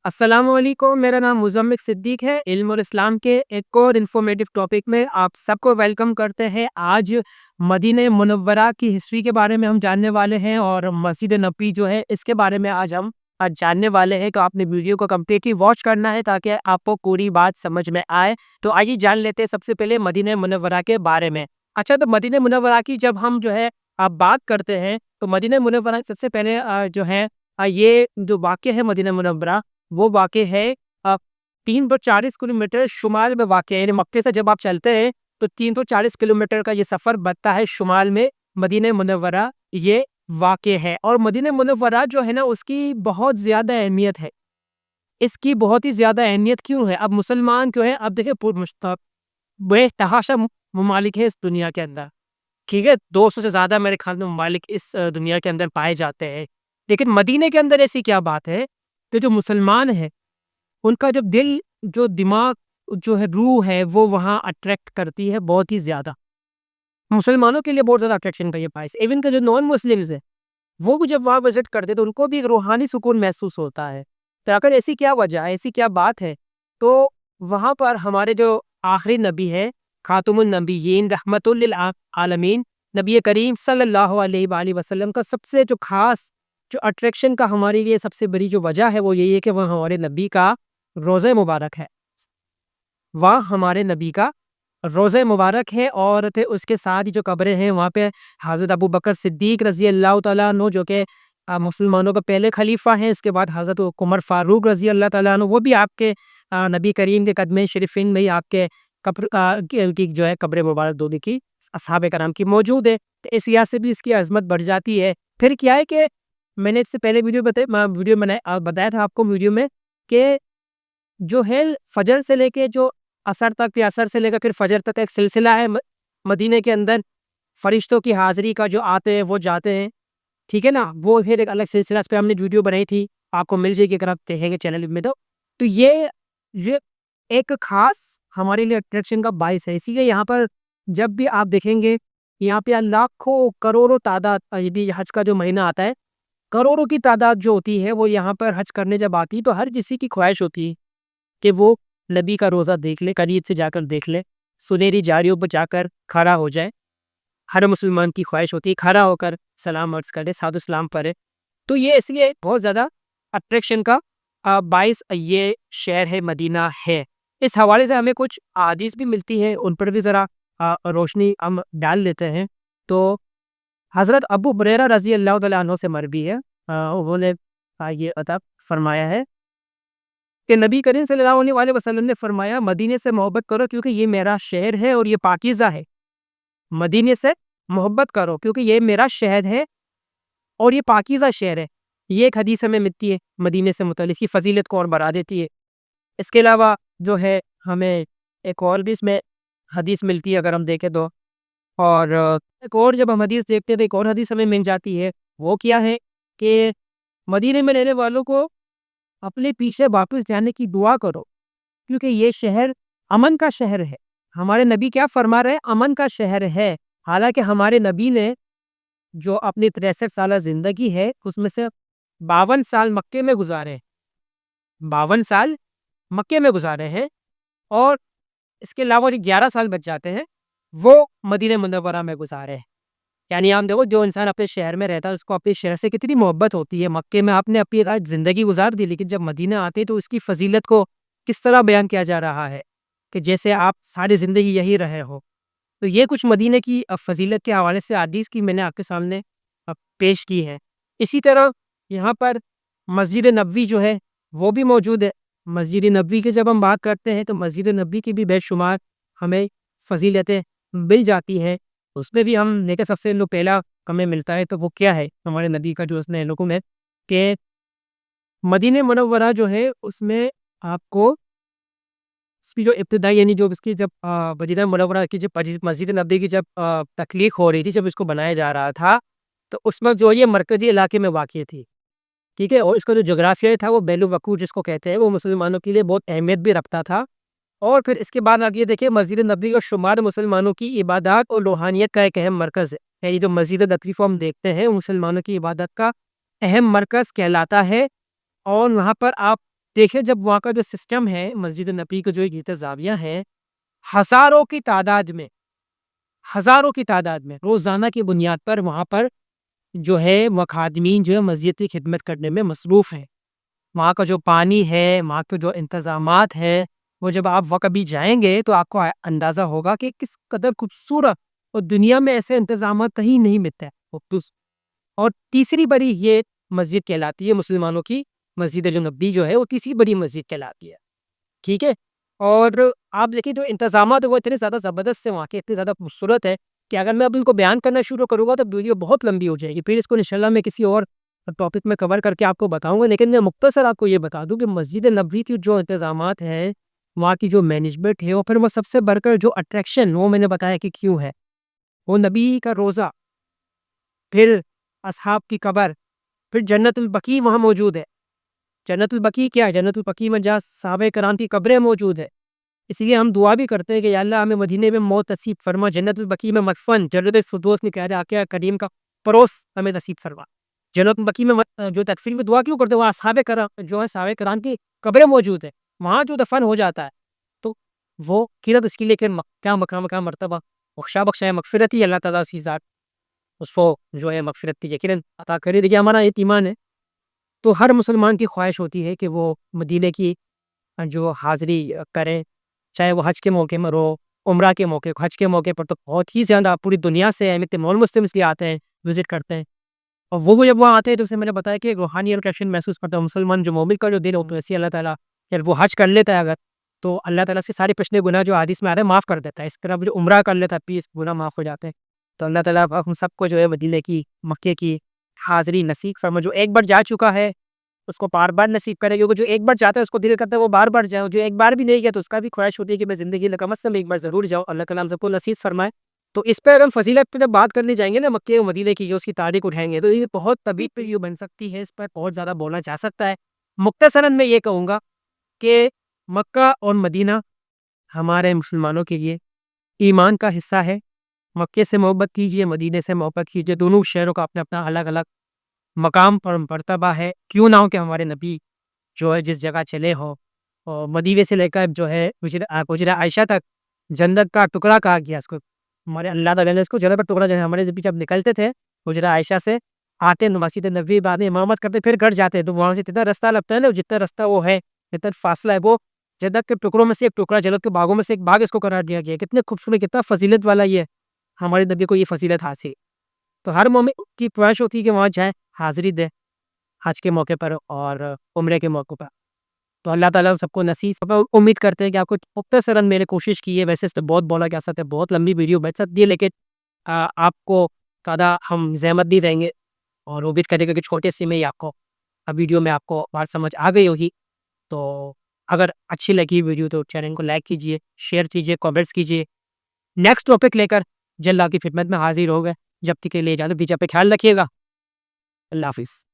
السلام علیکم، میرا نام مزمل صدیق ہے۔ علم اور اسلام کے ایک اور انفارمیٹیو ٹاپک میں آپ سب کو ویلکم کرتے ہیں۔ آج مدینہ منورہ کی ہسٹری کے بارے میں ہم جاننے والے ہیں اور مسجد نبوی جو ہے اس کے بارے میں ہم آج جاننے والے ہیں۔ تو آپ نے ویڈیو کو کمپلیٹلی واچ کرنا ہے تاکہ آپ کو پوری بات سمجھ میں آئے۔ تو آئیے جان لیتے ہیں سب سے پہلے مدینہ منورہ کے بارے میں۔ اچھا، تو مدینہ منورہ کی جب ہم آپ بات کرتے ہیں تو مدینہ منورہ سب سے پہلے یہ جو واقع ہے مدینہ منورہ، وہ واقع ہے 340 کلومیٹر شمال میں واقع ہے۔ یعنی مکے سے جب آپ چلتے ہیں تو 340 کلومیٹر کا یہ سفر بنتا ہے، شمال میں مدینہ منورہ یہ واقع ہے۔ اور مدینہ منورہ جو ہے نا، اس کی بہت زیادہ اہمیت ہے۔ اس کی بہت ہی زیادہ اہمیت کیوں ہے؟ اب مسلمان جو ہے، اب دیکھیں بے تحاشا ممالک ہے اس دنیا کے اندر، ٹھیک ہے، 200 سے زیادہ میرے خیال میں ممالک اس دنیا کے اندر پائے جاتے ہیں۔ لیکن مدینہ کے اندر ایسی کیا بات ہے کہ جو مسلمان ہے ان کا جو دل، جو دماغ، جو ہے روح ہے، وہ وہاں اٹریکٹ کرتی ہے بہت ہی زیادہ۔ مسلمانوں کے لیے بہت زیادہ اٹریکشن کا یہ باعث، ایون کہ جو نان مسلمز ہیں وہ بھی جب وہاں وزٹ کرتے تو ان کو بھی ایک روحانی سکون محسوس ہوتا ہے۔ تو اگر ایسی کیا وجہ ہے، ایسی کیا بات ہے، تو وہاں پر ہمارے جو آخری نبی ہے، خاتم النبیین رحمت للعالمین، نبی کریم صلی اللہ علیہ وآلہ وسلم کا سب سے جو خاص، جو اٹریکشن کا ہمارے لیے سب سے بڑی جو وجہ ہے، وہ یہی ہے کہ وہ ہمارے نبی کا روزہ مبارک ہے۔ وہاں ہمارے نبی کا روزہ مبارک ہے، اور پھر اس کے ساتھ جو قبریں ہیں وہاں پہ حضرت ابو بکر صدیق رضی اللہ تعالیٰ عنہ، جو کہ مسلمانوں کا پہلے خلیفہ ہیں، اس کے بعد حضرت عمر فاروق رضی اللہ تعالیٰ عنہ، وہ بھی آپ کے نبی کریم کے قدمِ شریفین میں آپ کے قبر کی جو ہے قبر مبارک دونوں کی اصحاب کرام کی موجود ہے۔ تو اس لحاظ سے بھی اس کی عظمت بڑھ جاتی ہے۔ پھر کیا ہے کہ میں نے اس سے پہلے بتایا تھا آپ کو ویڈیو میں کہ جو ہے فجر سے لے کے جو عصر تک، یا عصر سے لے کر پھر فجر تک ایک سلسلہ ہے مدینہ کے اندر، فرشتوں کی حاضری کا، جو آتے ہیں وہ جاتے ہیں، ٹھیک ہے نا، وہ پھر ایک الگ سلسلہ، اس پہ ہم نے ویڈیو بنائی تھی، آپ کو مل جائے گی اگر آپ دیکھیں گے چینل میں۔ تو یہ ایک خاص ہمارے لیے اٹریکشن کا باعث ہے۔ اسی لیے یہاں پر جب بھی آپ دیکھیں گے، یہاں پہ لاکھوں کروڑوں تعداد، یہ حج کا جو مہینہ آتا ہے، کروڑوں کی تعداد جو ہوتی ہے وہ یہاں پر حج کرنے جب آتی ہے، تو ہر کسی کی خواہش ہوتی ہے کہ وہ نبی کا روزہ دیکھ لے، قریب سے جا کر دیکھ لے، سنہری جاریوں پر جا کر کھڑا ہو جائے۔ ہر مسلمان کی خواہش ہوتی ہے کھڑا ہو کر سلام عرض کرے، سعد اسلام پڑھے۔ تو یہ اس لیے بہت زیادہ اٹریکشن کا باعث یہ شہر ہے، مدینہ ہے۔ اس حوالے سے ہمیں کچھ احادیث بھی ملتی ہیں، ان پر بھی ذرا روشنی ہم ڈال لیتے ہیں۔ تو حضرت ابو ہریرہ رضی اللہ تعالیٰ عنہ سے مروی ہے، انہوں نے یہ عطا فرمایا ہے کہ نبی کریم صلی اللہ علیہ وسلم نے فرمایا، مدینے سے محبت کرو کیونکہ یہ میرا شہر ہے اور یہ پاکیزہ ہے۔ مدینے سے محبت کرو کیونکہ یہ میرا شہر ہے اور یہ پاکیزہ شہر ہے۔ یہ ایک حدیث ہمیں ملتی ہے مدینے سے متعلق، کی فضیلت کو اور بڑھا دیتی ہے۔ اس کے علاوہ جو ہے ہمیں ایک اور بھی اس میں حدیث ملتی ہے، اگر ہم دیکھیں تو، اور ایک اور جب ہم حدیث دیکھتے ہیں تو ایک اور حدیث ہمیں مل جاتی ہے۔ وہ کیا ہے کہ مدینے میں رہنے والوں کو اپنے پیچھے واپس جانے کی دعا کرو کیونکہ یہ شہر امن کا شہر ہے۔ ہمارے نبی کیا فرما رہے ہیں؟ امن کا شہر ہے۔ حالانکہ ہمارے نبی نے جو اپنی 63 سالہ زندگی ہے اس میں سے 52 سال مکے میں گزارے ہیں، 52 سال مکے میں گزارے ہیں، اور اس کے علاوہ جو 11 سال بچ جاتے ہیں وہ مدینہ منورہ میں گزارے ہیں۔ یعنی آپ دیکھو، جو انسان اپنے شہر میں رہتا ہے اس کو اپنے شہر سے کتنی محبت ہوتی ہے۔ مکے میں آپ نے اپنی زندگی گزار دی، لیکن جب مدینہ آتے تو اس کی فضیلت کو کس طرح بیان کیا جا رہا ہے کہ جیسے آپ ساری زندگی یہی رہے ہو۔ تو یہ کچھ مدینہ کی فضیلت کے حوالے سے حدیث کی میں نے آپ کے سامنے پیش کی ہے۔ اسی طرح یہاں پر مسجد نبوی جو ہے وہ بھی موجود ہے۔ مسجد نبوی کی جب ہم بات کرتے ہیں تو مسجد نبوی کی بھی بے شمار ہمیں فضیلتیں مل جاتی ہیں۔ اس میں بھی ہم دیکھیں، سب سے پہلا ہمیں ملتا ہے تو وہ کیا ہے، ہمارے نبی کا جو اس نے حکم ہے کہ مدینہ منورہ جو ہے اس میں آپ کو اس کی جو ابتدائی، یعنی جو اس کی جب مدینہ منورہ کی جب مسجد نبوی کی جب تخلیق ہو رہی تھی، جب اس کو بنایا جا رہا تھا، تو اس وقت جو یہ مرکزی علاقے میں واقع تھی، ٹھیک ہے، اور اس کا جو جغرافیہ تھا وہ بیل الوقوع جس کو کہتے ہیں، وہ مسلمانوں کے لیے بہت اہمیت بھی رکھتا تھا۔ اور پھر اس کے بعد آپ یہ دیکھیں، مسجد نبوی کا شمار مسلمانوں کی عبادات اور روحانیت کا ایک اہم مرکز ہے۔ یعنی جو مسجد نبوی کو ہم دیکھتے ہیں مسلمانوں کی عبادت کا اہم مرکز کہلاتا ہے، اور وہاں پر آپ دیکھیں جب وہاں کا جو سسٹم ہے مسجد نبی کا جو انتظامیہ ہے، ہزاروں کی تعداد میں روزانہ کی بنیاد پر وہاں پر جو ہے مخادمین جو ہے مسجد کی خدمت کرنے میں مصروف ہیں. وہاں کا جو پانی ہے، وہاں کے جو انتظامات ہے، وہ جب آپ وہاں کبھی جائیں گے تو آپ کو اندازہ ہوگا کہ کس قدر خوبصورت اور دنیا میں ایسے انتظامات کہیں نہیں ملتے ہیں. اور تیسری بڑی یہ مسجد کہلاتی ہے مسلمانوں کی، مسجد نبی جو ہے وہ تیسری بڑی مسجد کہلاتی ہے. ٹھیک ہے. اور آپ دیکھیں جو انتظامات وہ اتنے زیادہ زبردست ہیں وہاں کے، اتنے زیادہ خوبصورت ہے کہ اگر میں اب ان کو بیان کرنا شروع کروں گا تو ویڈیو بہت لمبی ہو جائے گی. پھر اس کو انشاءاللہ میں کسی اور ٹاپک میں کور کر کے آپ کو بتاؤں گا، لیکن میں مختصر آپ کو یہ بتا دوں کہ مسجد نبوی کی جو انتظامات ہیں، وہاں کی جو مینجمنٹ ہے، اور پھر وہ سب سے بڑھ کر جو اٹریکشن وہ میں نے بتایا کہ کیوں ہے، وہ نبی کا روزہ، پھر اصحاب کی قبر، پھر جنت البقیع وہاں موجود ہے. جنت البقیع کیا ہے؟ جنت البقیع میں جہاں صحابہ کرام کی قبریں موجود ہے. اس لیے ہم دعا بھی کرتے ہیں کہ یا اللہ ہمیں مدینے میں موت نصیب فرما، جنت البقیع میں مدفن، جنت الفردوس میں کہہ آقا کریم کا پڑوس ہمیں نصیب فرما. جنت البقیع میں جو تکفیر میں دعا کیوں کرتے ہیں؟ وہاں اصحاب کرام جو ہے صحابہ کرام کی قبریں موجود ہیں، وہاں جو دفن ہو جاتا ہے تو وہ قیمت اس کے لیے کہ کیا مقام مرتبہ بخشائے مغفرت ہی اللہ تعالیٰ اسی ذات اس کو جو ہے مغفرت کی یقیناً عطا کرے. دیکھیے ہمارا ایک ایمان ہے، تو ہر مسلمان کی خواہش ہوتی ہے کہ وہ مدینے کی جو حاضری کریں، چاہے وہ حج کے موقع میں ہو، عمرہ کے موقع. حج کے موقع پر تو بہت ہی زیادہ پوری دنیا سے مول مسلم اس لیے آتے ہیں، وزٹ کرتے ہیں. اور وہ جب وہاں آتے ہیں تو اسے میں نے بتایا کہ روحانی اٹریکشن محسوس کرتا ہے مسلمان. جو مومن کا جو دل ہوتا ہے اسی اللہ تعالیٰ پھر وہ حج کر لیتا ہے اگر، تو اللہ تعالیٰ سے سارے پچھلے گناہ جو حدیث میں آ رہے ہیں معاف کر دیتا ہے. اس طرح جو عمرہ کر لیتا ہے پلیز گناہ معاف ہو جاتے ہیں. تو اللہ تعالیٰ ہم سب کو جو ہے مدینے کی مکے کی حاضری نصیب فرما. جو ایک بار جا چکا ہے اس کو بار بار نصیب کرے، کیونکہ جو ایک بار جاتا ہے اس کو دل کرتا ہے وہ بار بار جائے. جو ایک بار بھی نہیں گیا تو اس کا بھی خواہش ہوتی ہے کہ میں زندگی میں کم از کم ایک بار ضرور جاؤں. اللہ تعالیٰ ہم سب کو نصیب فرمائے. تو اس پہ اگر ہم فضیلت پہ جب بات کرنے جائیں گے نا مکے و مدینے کی، جو اس کی تاریخ اٹھائیں گے تو یہ بہت طویل ویڈیو بن سکتی ہے. اس پر بہت زیادہ بولا جا سکتا ہے. مختصراً میں یہ کہوں گا کہ مکہ اور مدینہ ہمارے مسلمانوں کے لیے ایمان کا حصہ ہے. مکے سے محبت کیجیے، مدینے سے محبت کیجیے. دونوں شہروں کا اپنا اپنا الگ الگ مقام پر مرتبہ ہے. کیوں نہ ہو کہ ہمارے نبی جو ہے جس جگہ چلے ہو، اور مدینے سے لے کر جو ہے حجرہ عائشہ تک جنت کا ٹکڑا کہا گیا اس کو. ہمارے اللہ تعالیٰ نے اس کو جنت کا ٹکڑا جو ہے ہمارے نبی جب نکلتے تھے حجرہ عائشہ سے، آتے مسجد نبوی بعد میں امامت کرتے پھر گھر جاتے، تو وہاں سے اتنا رستہ لگتا ہے نا، جتنا رستہ وہ ہے جتنا فاصلہ ہے وہ جنت کے ٹکڑوں میں سے ایک ٹکڑا، جنت کے باغوں میں سے ایک باغ اس کو قرار دیا گیا. کتنے خوبصورت، کتنا فضیلت والا یہ ہمارے نبی کو یہ فضیلت حاصل. تو ہر مومن کی خواہش ہوتی ہے کہ وہاں جائے، حاضری دے حج کے موقع پر اور عمرے کے موقع پر. تو اللہ تعالیٰ سب کو نصیب. امید کرتے ہیں کہ آپ کو مختصراً میں نے کوشش کی ہے، ویسے تو بہت بولا جا سکتا ہے، بہت لمبی ویڈیو بن سکتی ہے، لیکن آپ کو زیادہ ہم زحمت نہیں دیں گے اور امید کریں گے کہ چھوٹے سے میں ہی آپ کو ویڈیو میں آپ کو بات سمجھ آ گئی ہوگی. تو اگر اچھی لگی ویڈیو تو چینل کو لائک کیجیے، شیئر کیجیے، کامنٹس کیجیے. نیکسٹ ٹاپک لے کر جلد آپ کی خدمت میں حاضر ہو گئے. جب تک کے لیے اجازت دیجیے، پہ خیال رکھیے گا. اللہ حافظ.